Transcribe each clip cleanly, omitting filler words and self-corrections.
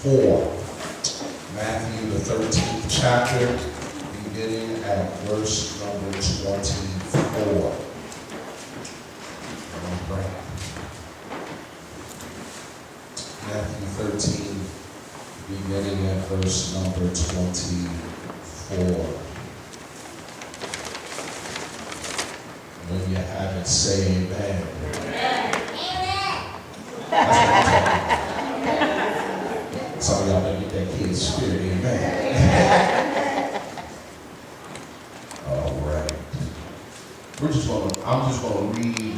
4. Matthew, the 13th chapter, beginning at verse number 24. 24. Matthew 13, beginning at verse number 24. When you have it, say amen. Some of y'all better get that kid's spirit, amen. All right. I'm just gonna read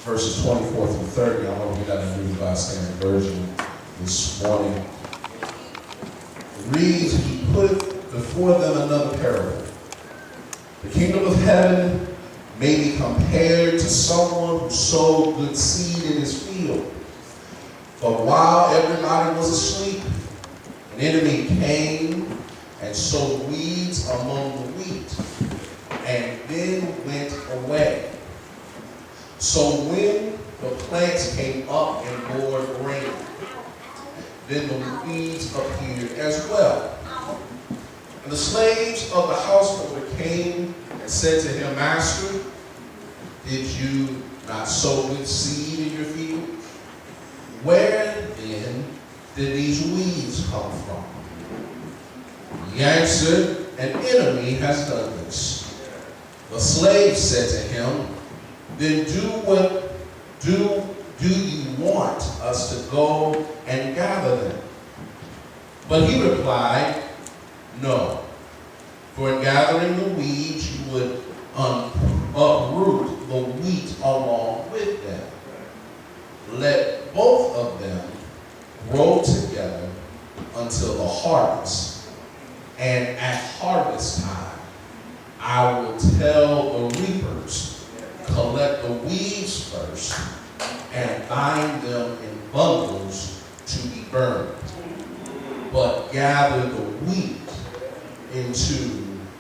verses 24 through 30. I know we got a New Revised Standard Version this morning. It reads, he put before them another parable. The kingdom of heaven may be compared to someone who sowed good seed in his field. But while everybody was asleep, an enemy came and sowed weeds among the wheat, and then went away. So when the plants came up and bore grain, then the weeds appeared as well. And the slaves of the householder came and said to him, Master, did you not sow good seed in your field? Where then did these weeds come from? He answered, an enemy has done this. The slave said to him, then do you want us to go and gather them? But he replied, no. For in gathering the weeds, you would uproot the wheat along with them. Let both of them grow together until the harvest. And at harvest time, I will tell the reapers, collect the weeds first and bind them in bundles to be burned, but gather the wheat into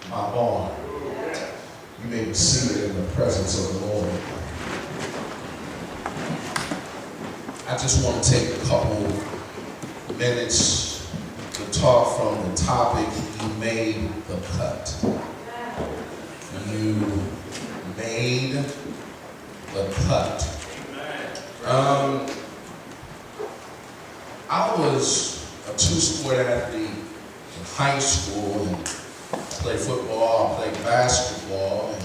my barn. You may be seated in the presence of the Lord. I just want to take a couple minutes to talk from the topic, you made the cut. You made the cut. I was a two-sport athlete in high school, and I played football, I played basketball, and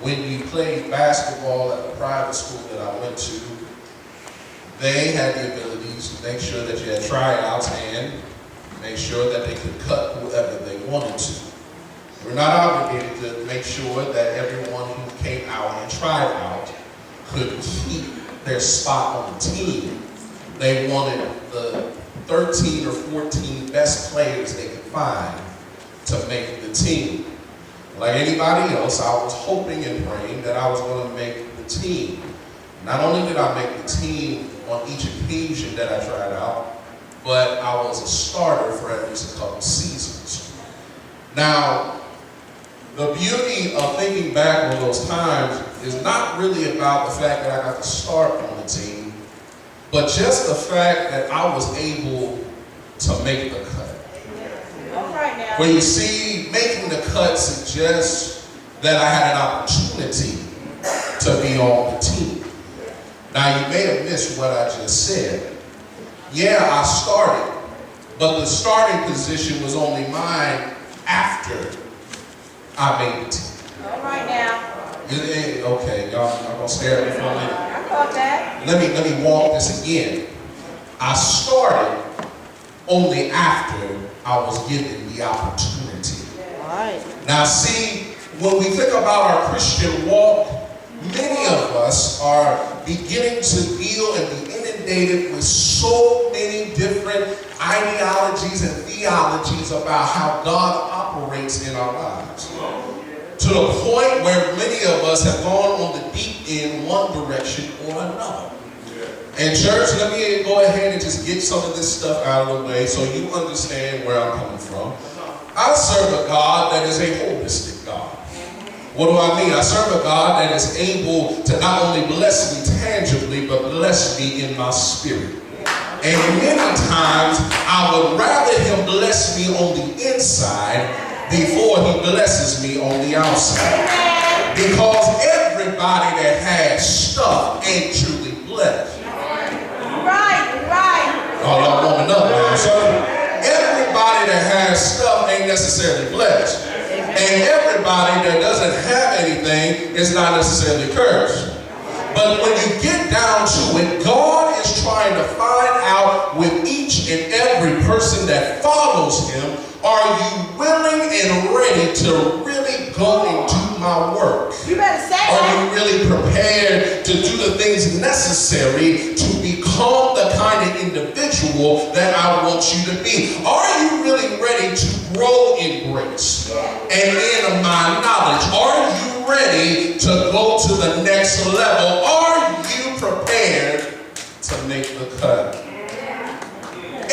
when you played basketball at the private school that I went to, they had the abilities to make sure that you had tryouts and make sure that they could cut whoever they wanted to. We're not obligated to make sure that everyone who came out and tried out could keep their spot on the team. They wanted the 13 or 14 best players they could find to make the team. Like anybody else, I was hoping and praying that I was going to make the team. Not only did I make the team on each occasion that I tried out, but I was a starter for at least a couple seasons. Now, the beauty of thinking back on those times is not really about the fact that I got to start on the team, but just the fact that I was able to make the cut. All right now. When you see, making the cut suggests that I had an opportunity to be on the team. Now, you may have missed what I just said. Yeah, I started, but the starting position was only mine after I made the team. All right now. Okay, y'all gonna stare at me for a minute? I caught that. Let me walk this again. I started only after I was given the opportunity. All right. Now see, when we think about our Christian walk, many of us are beginning to deal and be inundated with so many different ideologies and theologies about how God operates in our lives. To the point where many of us have gone on the deep end one direction or another. And church, let me go ahead and just get some of this stuff out of the way so you understand where I'm coming from. I serve a God that is a holistic God. What do I mean? I serve a God that is able to not only bless me tangibly, but bless me in my spirit. And many times, I would rather him bless me on the inside before he blesses me on the outside. Because everybody that has stuff ain't truly blessed. Right. Oh, y'all warming up now, son. Everybody that has stuff ain't necessarily blessed. And everybody that doesn't have anything is not necessarily cursed. But when you get down to it, God is trying to find out with each and every person that follows him, are you willing and ready to really go and do my work? You better say Are that. you really prepared to do the things necessary to become the kind of individual that I want you to be? Are you really ready to grow in grace and in my knowledge? Are you ready to go to the next level? Are you prepared to make the cut?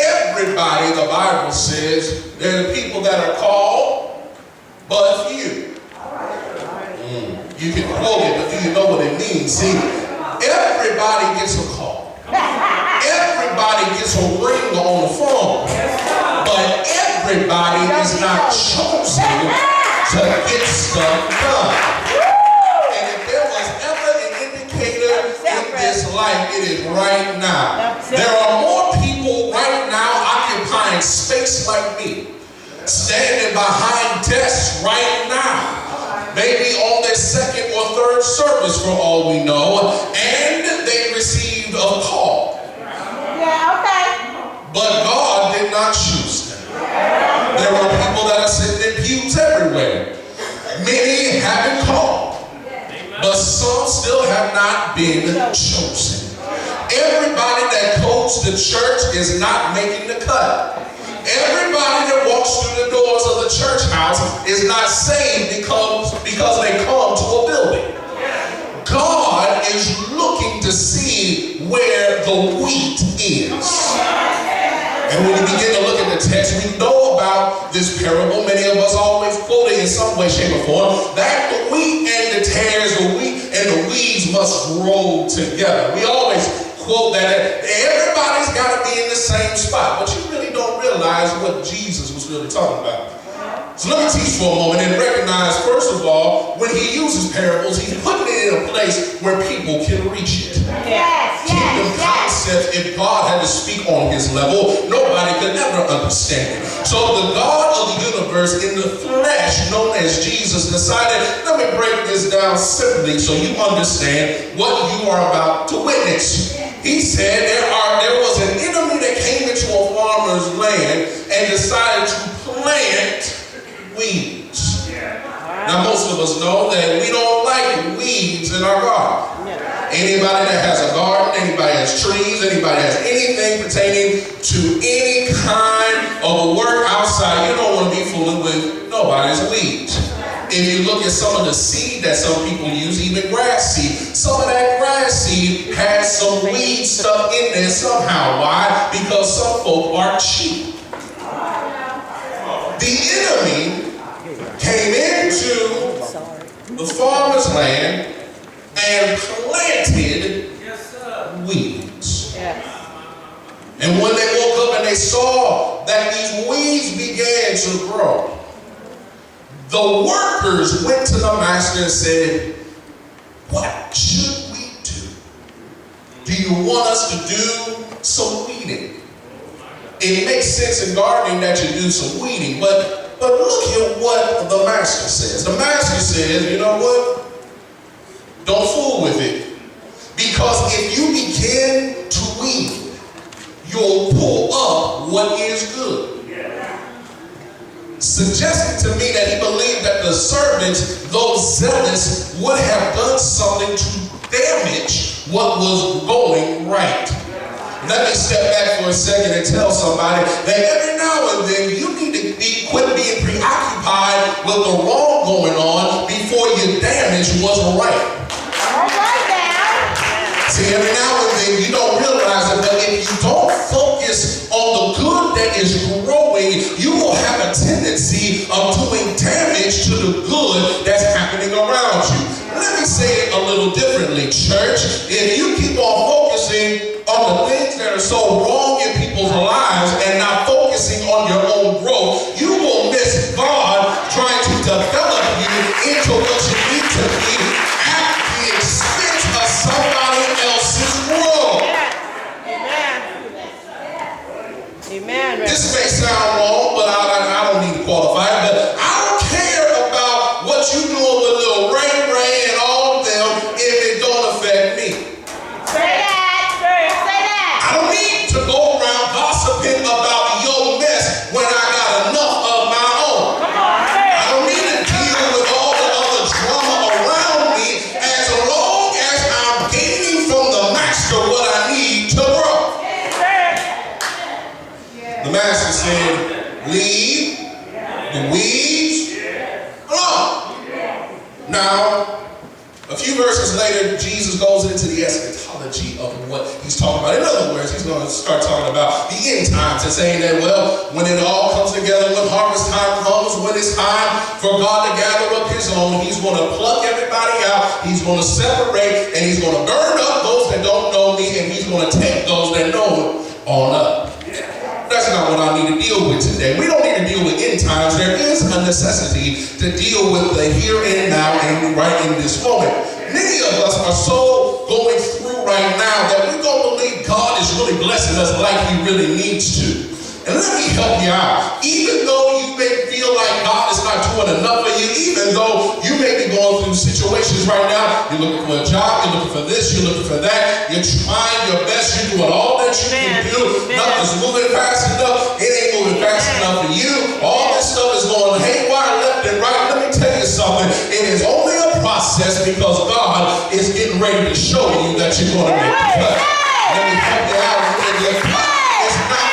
Everybody, the Bible says, there are people that are called, but few. You can quote it, but do you know what it means? See, everybody gets a call. Everybody gets a ring on the phone. But everybody is not chosen to get stuff done. And if there was ever an indicator in this life, it is right now. There are more people right now occupying space like me, standing behind desks right now, maybe on their second or third service for all we know, and they received a call. Yeah, okay. But God did not choose them. There are people that are sitting in pews everywhere. Many have been called, but some still have not been chosen. Everybody that goes to church is not making the cut. Everybody that walks through the doors of the church house is not saved because they come to a building. God is looking to see where the wheat is. And when you begin to look at the text, we know about this parable. Many of us always quote it in some way, shape, or form, that the wheat and the tares, the wheat and the weeds must grow together. We always quote that everybody's got to be in the same spot, but you really don't realize what Jesus was really talking about. So let me teach for a moment and recognize, first of all, when he uses parables, he's putting it in a place where people can reach it. Kingdom concepts, if God had to speak on his level, nobody could ever understand it. So the God of the universe in the flesh, known as Jesus, decided, let me break this down simply so you understand what you are about to witness. He said there was an enemy that came into a farmer's land and decided to plant weeds. Now most of us know that we don't like weeds in our garden. Anybody that has a garden, anybody has trees, anybody has anything pertaining to any kind of work outside, you don't want to be fooling with nobody's weeds. If you look at some of the seed that some people use, even grass seed, some of that grass seed has some weed stuff in there somehow. Why? Because some folk are cheap. The enemy came into the farmer's land and planted weeds. And when they woke up and they saw that these weeds began to grow, the workers went to the master and said, what should we do? Do you want us to do some weeding? It makes sense in gardening that you do some weeding, but look at what the master says. The master says, you know what? Don't fool with it. Because if you begin to weed, you'll pull up what is good. Suggesting to me that he believed that the servants, though zealous, would have done something to damage what was going right. Let me step back for a second and tell somebody that every now and then you need to quit being preoccupied with the wrong going on before you damage what's right. All right now. See, every now and then you don't realize it, but if you don't focus on the good that is growing, you will have a tendency of doing damage to the good that's happening around you. Let me say it a little differently, church. If you keep on focusing on the things that are so wrong in people's lives and not focusing on your own growth, you will miss God trying to develop you into what you need to be at the A few verses later, Jesus goes into the eschatology of what he's talking about. In other words, he's going to start talking about the end times and saying that, well, when it all comes together, when harvest time comes, when it's time for God to gather up his own, he's going to pluck everybody out, he's going to separate, and he's going to burn up those that don't know me, and he's going to take those that know him on up. That's not what I need to deal with today. We don't need to deal with end times. There is a necessity to deal with the here and now and right in this moment. Many of us are so going through right now that we don't believe God is really blessing us like he really needs to. And let me help you out. Even though you may feel like God is not doing enough for you, even though you may be going through situations right now, you're looking for a job, you're looking for this, you're looking for that, you're trying your best, you're doing all that you can do, nothing's moving fast enough, it ain't moving fast enough for you, all this stuff is going haywire left and right. Let me tell you something, it is only a process because God is getting ready to show you that you're going to make the cut. Let me help you out with your cut. It's not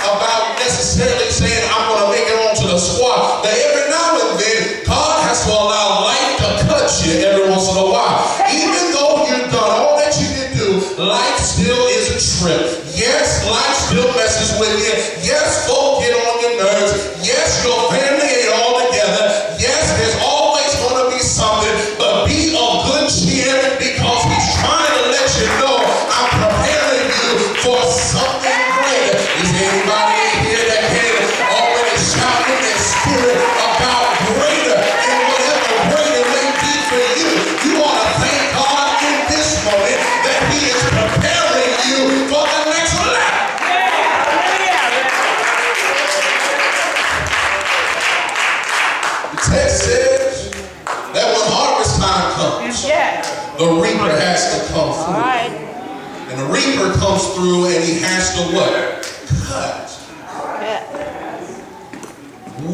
about necessarily saying I'm going to make it onto the squad. That every now and then God has to allow life to cut you every once in a while. Even though you've done all that you can do, life still is a trip. Yes, life still messes with you. Yes, folk get on your nerves. Yes, your family ain't all together. Yes, there's always going to be something, but be of good cheer because he's trying to let you know I'm preparing you for something greater. Is anybody in here that can already shout in their spirit about greater and whatever greater may be for you? You ought to thank God in this moment that he is preparing you for the next level. The text says that when harvest time comes, the reaper has to come through. And the reaper comes through and he has to what? Cut.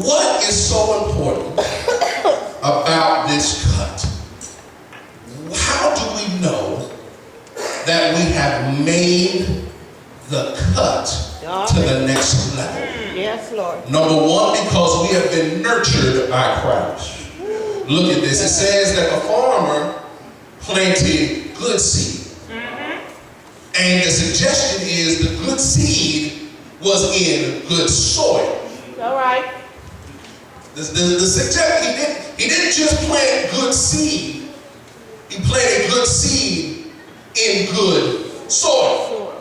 What is so important about this cut? How do we know that we have made the cut to the next level? Yes, Lord. Number one, because we have been nurtured by Christ. Look at this. It says that the farmer planted good seed. And the suggestion is the good seed was in good soil. All right. The suggestion, he didn't just plant good seed. He planted good seed in good soil.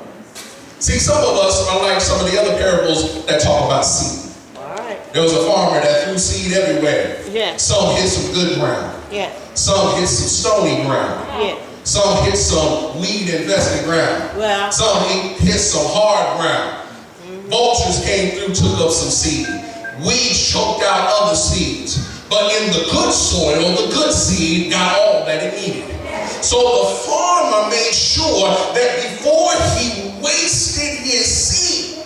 See, some of us are like some of the other parables that talk about seed. All right. There was a farmer that threw seed everywhere. Yeah. Some hit some good ground. Yeah. Some hit some stony ground. Yeah. Some hit some weed-infested ground. Well. Some hit some hard ground. Vultures came through, took up some seed. Weeds choked out other seeds. But in the good soil, the good seed got all that it needed. So the farmer made sure that before he wasted his seed,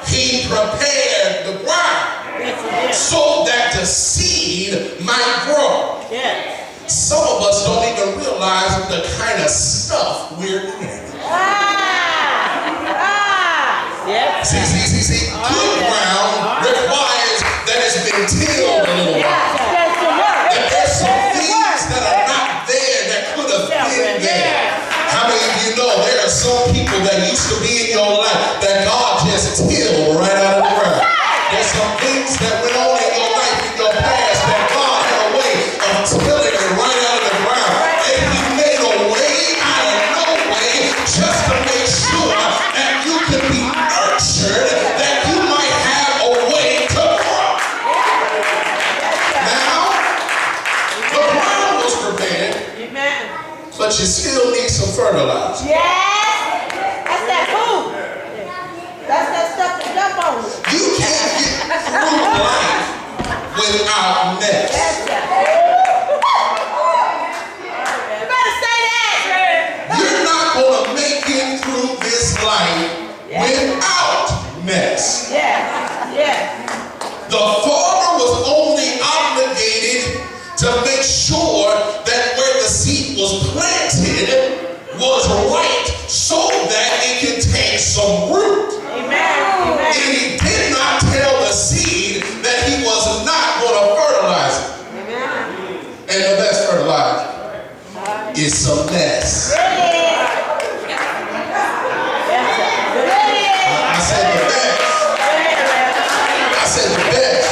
he prepared the ground so that the seed might grow. Yeah. Some of us don't even realize the kind of stuff we're in. See. Good ground requires that it's been tilled a little while. That there's some things that are not there that could have been there. How many of you know there are some people that used to be in your life that God just tilled right out of the ground? There's some things that went on in your life in your past that God had a way of tilling it right out of the ground. And he made a way out of no way just to make sure that you could be nurtured, that you might have a way to grow. Now, the ground was prepared, but you still need some fertilizer. Yes. That's that food. That's that stuff to jump on. You can't get through life without mess. You better say that. You're not going to make it through this life without mess. Yeah. The farmer was only obligated to make sure that where the seed was planted was right so that it could take some root. Amen. And he did not tell the seed that he was not going to fertilize it. Amen. And the best fertilizer It's a mess. I said the best. I said the best.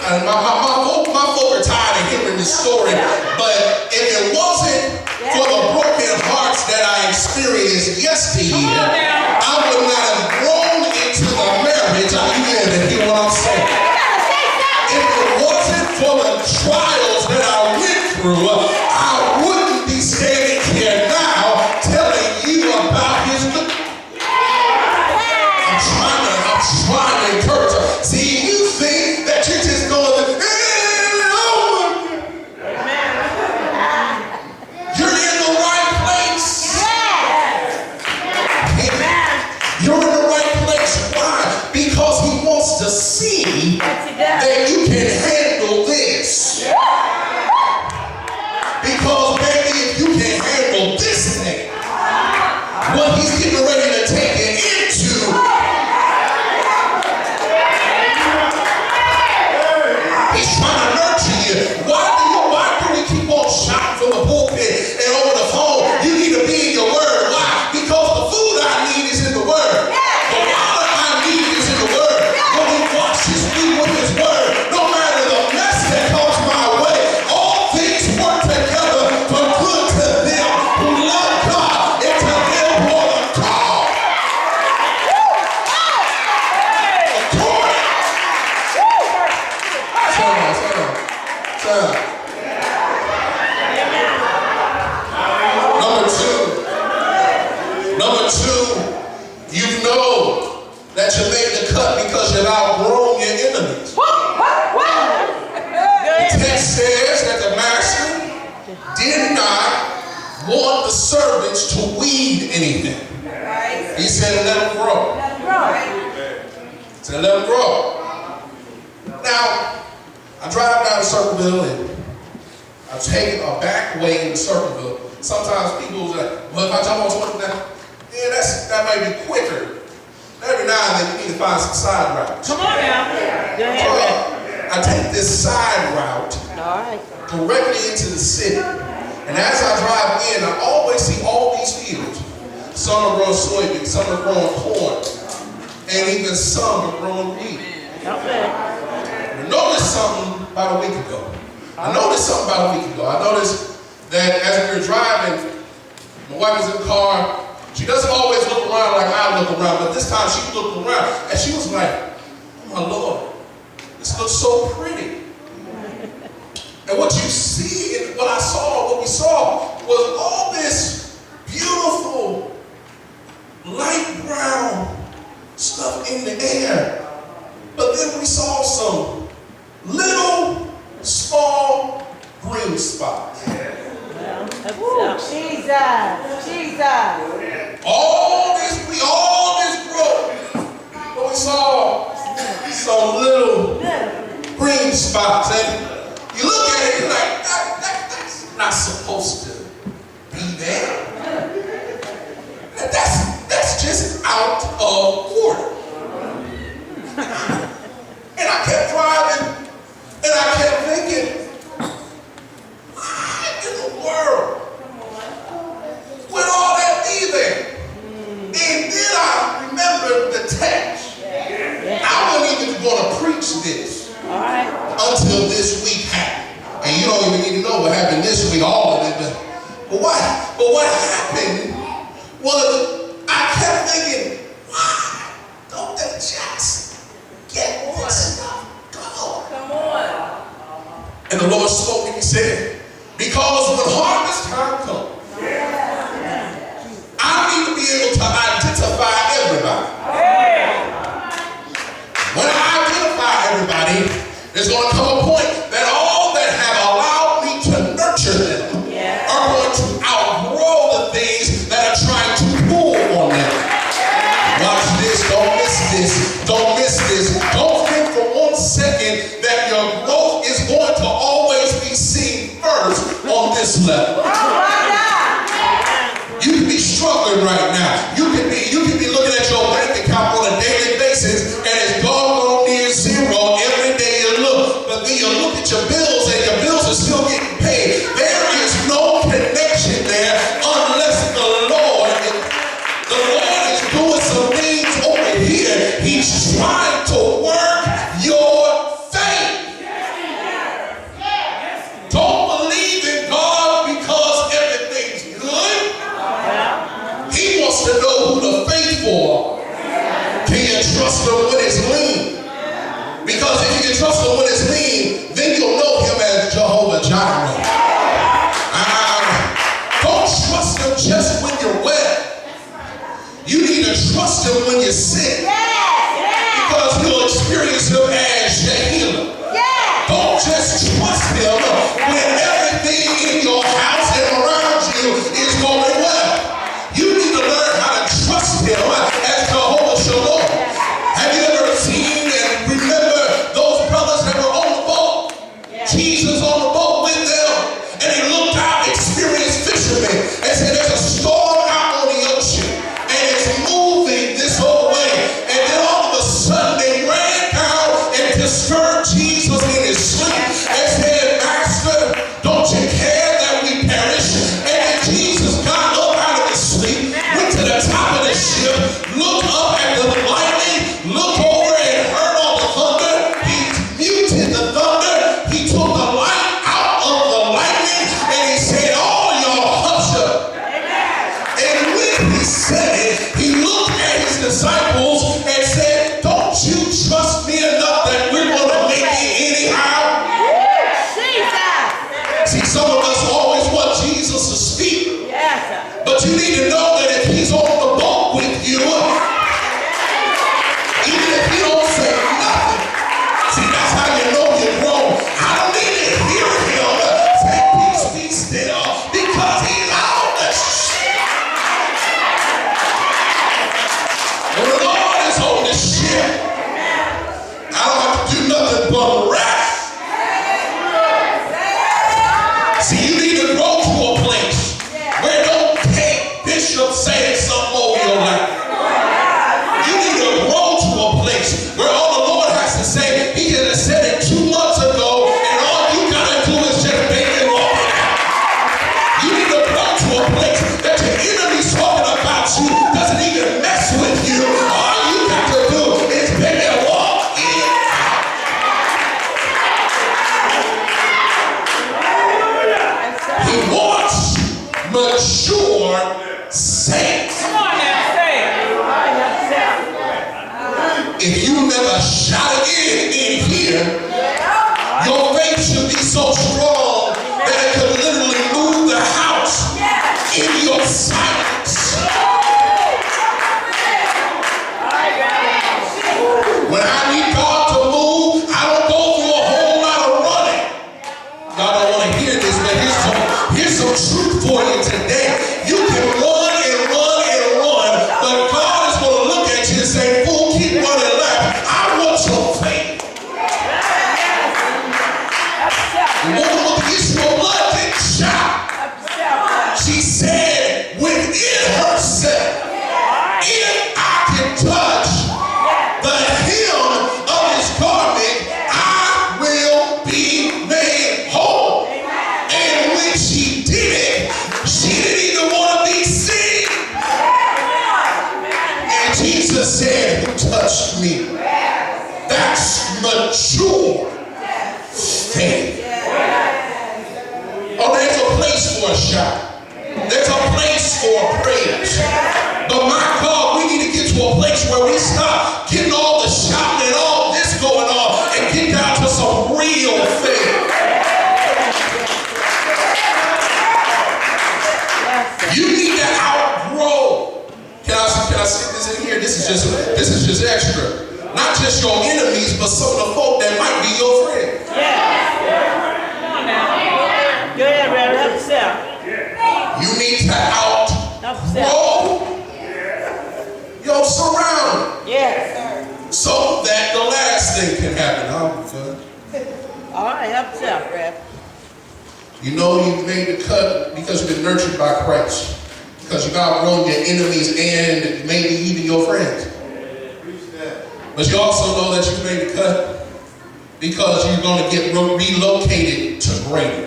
And my folk are tired of hearing this story, but if it wasn't for the broken hearts that I experienced yesteryear, I would not have grown into the marriage I began to hear what I'm saying. If it wasn't for the trials that I went through, I wouldn't be standing here now telling you about his good. I'm trying to encourage her. See, you think that you're just going to, you're in the right place. You're in the right place. Why? Because he wants to see that you can handle this. Because, baby, if you can handle this thing, what he's getting ready to take it into, he's trying to nurture you. Why do we keep on shouting from the pulpit and over the phone? You need to be in your word. Why? Because the food I need is in the word. The water I need is in the word. When he washes me with his word, no matter the mess that comes my way, all things work together for good to them who love God and to them who are the called. Number two, you know that you made the cut because you've outgrown your enemies. The text says that the master did not want the servants to weed anything. He said, let them grow. He said, let them grow. Now, I drive down Circleville and I take a back way in Circleville. Sometimes people will say, well, if I jump on 20 now, yeah, that might be quicker. Every now and then you need to find some side routes. Come on now. I take this side route directly into the city. And as I drive in, I always see all these fields. Some are growing soybeans, some are growing corn, and even some are growing wheat. I noticed something about a week ago. I noticed that as we were driving, my wife was in the car. She doesn't always look around like I look around, but this time she looked around and she was like, oh my Lord, this looks so pretty. And what you see, and what we saw was all this beautiful light brown stuff in the air. But then we saw some little, small green spots. Jesus. All this growth. But we saw some little green spots. And you look at it, you're like, that's not supposed to be there. That's just out of order. And I kept driving, and I kept thinking, why in the world would all that be there? And then I remembered the text. I wasn't even going to preach this until this week happened. And you don't even need to know what happened this week, all of it. But what happened was I kept thinking, why don't they just get this stuff going? Come on. And the Lord spoke and he said, because when harvest time comes, I need to be able to identify everybody. When I identify everybody, there's going to come a point that all that have allowed me to nurture them are going to outgrow the things that are trying to pull on them. Watch this, don't miss this, don't miss this. Don't think for 1 second that your growth is going to always be seen first on this level. You can be struggling right now. You can be looking at your bank account on a daily basis and it's gone near zero every day you look. But then you look at your bills and your bills are still getting paid. trust him when it's lean, then you'll know him as Jehovah Jireh. Don't trust him just when you're well. You need to trust him when you're sick. Because you'll experience him as your healer. Don't just trust him when everything in your house and around you is going well. You need to learn how to trust him as Jehovah Shalom. Have you ever seen and remember those brothers that were on the boat? Jesus on the boat with them. And he looked out, experienced fishermen, and said there's a storm out on the ocean. And it's moving this whole way. And then all of a sudden they ran down and disturbed Jesus in his sleep and said, Master, don't you care that we perish? And then Jesus got up out of his sleep, went to the top of the ship, looked up at the lightning, looked over and heard all the thunder. He muted the thunder. He took the light out of the lightning and he said, all y'all hush up. And when he said it, he looked at his disciples and said, don't you trust me enough that we're going to make it anyhow? See, some of us always want Jesus to speak, but you need to know that if he's on the boat with you, even if he don't say nothing, see, that's how you know you're grown. I don't need to hear him say, peace be still, because he's on the ship. When the Lord is on the ship, I don't have to do nothing but rest. See, you need to grow to a place where don't take Bishop saying something over your life. You need to grow to a place where all the Lord has to say, he could have said it 2 months ago, and all you gotta do is just make it walk it out. You need to grow to a place that your enemy's talking about you doesn't even mess with you. All you got to do is make it walk it out. He wants mature saints. If you never shot it in here, your faith should be so strong that it could literally move the house in your silence. When I need God to move, I don't go through a whole lot of running. Y'all don't want to hear this, but here's some truth for you today. You can run and run and run, but God is going to look at you and say, fool, keep running left. I want your faith. The woman with the issue of blood didn't shout. She said within herself, if I can touch the hem of his garment, I will be made whole. And when she did it, she didn't even want to be seen. And Jesus said, who touched me? That's mature faith. Oh, there's a place for a shout. There's a place for a praise. But my God, we need to get to a place where we stop getting all the shouting and all this going on and get down to some real faith. You need to outgrow. Can I stick this in here? This is just extra. Not just your enemies, but some of the folk that might be your friends. Go ahead, Reverend. Help yourself. You need to outgrow your surroundings. Yes. So that the last thing can happen. I'm good. All right, help yourself, Reverend. You know you've made the cut because you've been nurtured by Christ. Because you've outgrown your enemies and maybe even your friends. But you also know that you've made the cut because you're going to get relocated to greater.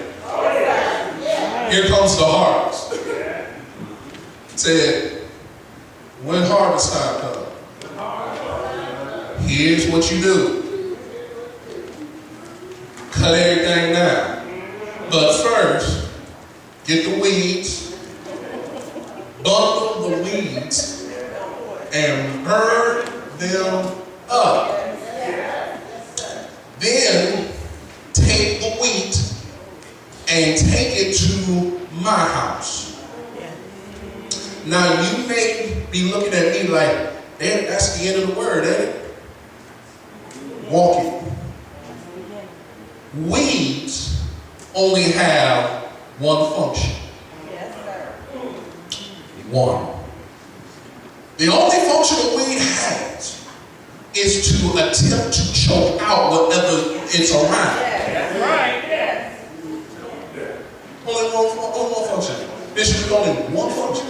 Here comes the harvest. It said, when harvest time comes, here's what you do. Cut everything down. But first, get the weeds, bundle the weeds, and burn them up. Then and take it to my house. Now you may be looking at me like, that's the end of the word, ain't it? Walk it. Weeds only have one function. Yes, sir. One. The only function a weed has is to attempt to choke out whatever it's around. That's right. Yes. Only one function. There should be only one function.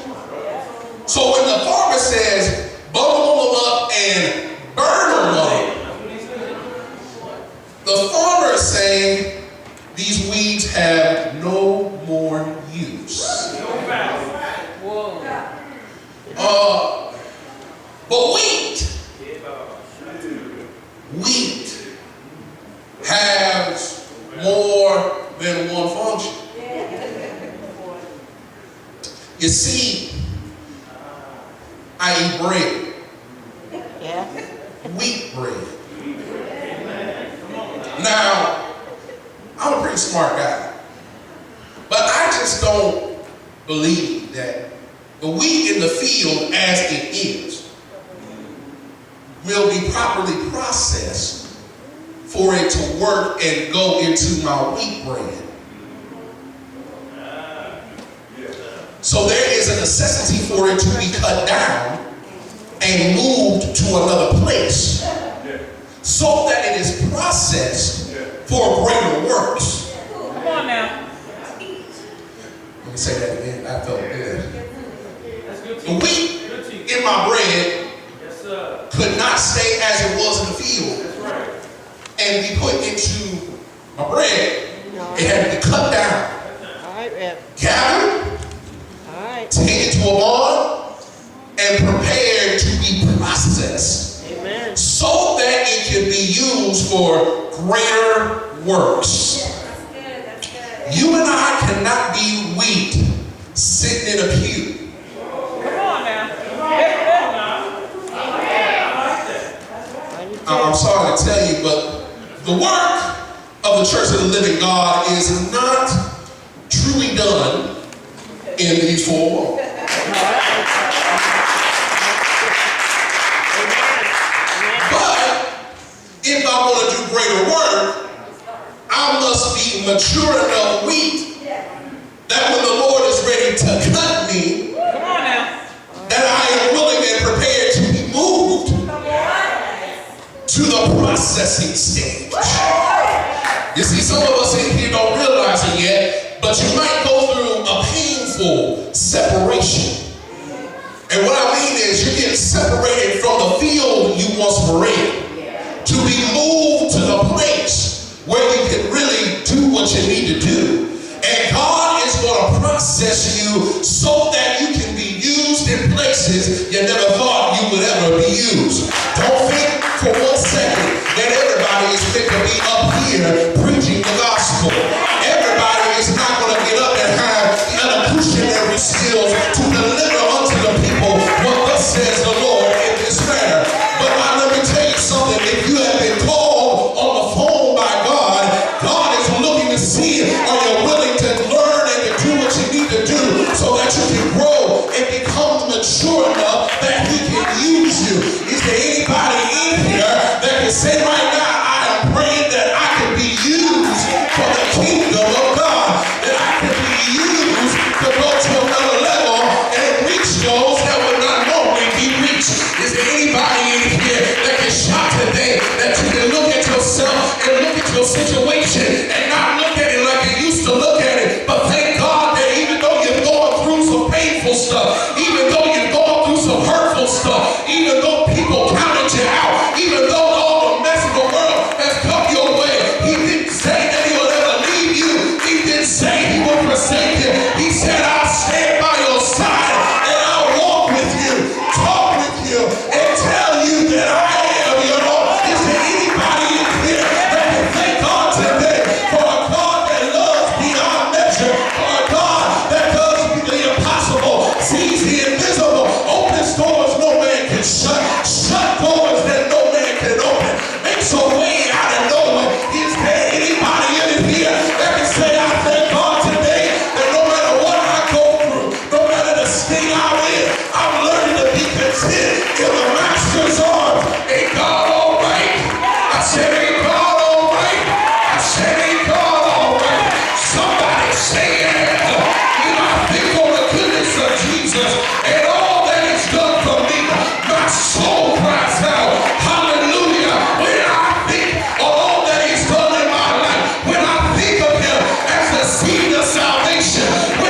So when the farmer says, bundle them up and burn them up, the farmer is saying these weeds have no more use. But wheat has more than one function. You see, I eat bread. Yeah. Wheat bread. Now, I'm a pretty smart guy, but I just don't believe that the wheat in the field as it is will be properly processed for it to work and go into my wheat bread. So there is a necessity for it to be cut down and moved to another place so that it is processed for greater works. Come on now. Let me say that again. I felt good. The wheat in my bread could not stay as it was in the field and be put into my bread. It had to be cut down, All right, Rep. gathered, All right. taken to a barn, and prepared to be processed Amen. so that it can be used for greater works. You and I cannot be wheat sitting in a pew. Come on now. I'm sorry to tell you, but the work of the Church of the Living God is not truly done in these four walls. But if I want to do greater work, I must be mature enough wheat that when the Lord is ready to cut me, Come on now. that I am willing and prepared to be moved to the processing stage. You see, some of us in here don't realize it yet, but you might go through a painful separation. And what I mean is you get separated from the field you once were in to be moved to the place where you can really do what you need to do. And God is going to process you so that you can be used in places you never thought you would ever be used. Don't think for 1 second that everybody is fit to be up here preaching the gospel. Everybody is not going to get up and have the elocutionary skills to deliver unto the people what thus says the Lord in this matter. But let me tell you something. If you have been called on the phone by God, God is looking to see are you willing to learn and to do what you need to do so that you can grow and become mature enough that He can use you. Is there anybody in here that can say right now, I am praying that I can be used for the kingdom of God, that I can be used to go to another level and reach those that would not normally be reached? Is there anybody in here that can shout today that you can look at yourself and look at your situation and not look at it like you used to look at it, but thank God that even though you're going through some painful stuff, even though you're going through some hurtful stuff, even though people counted you out, even though all the mess of the world has come your way, He didn't say that He will ever leave you. He didn't say He will forsake you. He said, I'll stand by your side and I'll walk with you, talk with you, and tell you seed of salvation.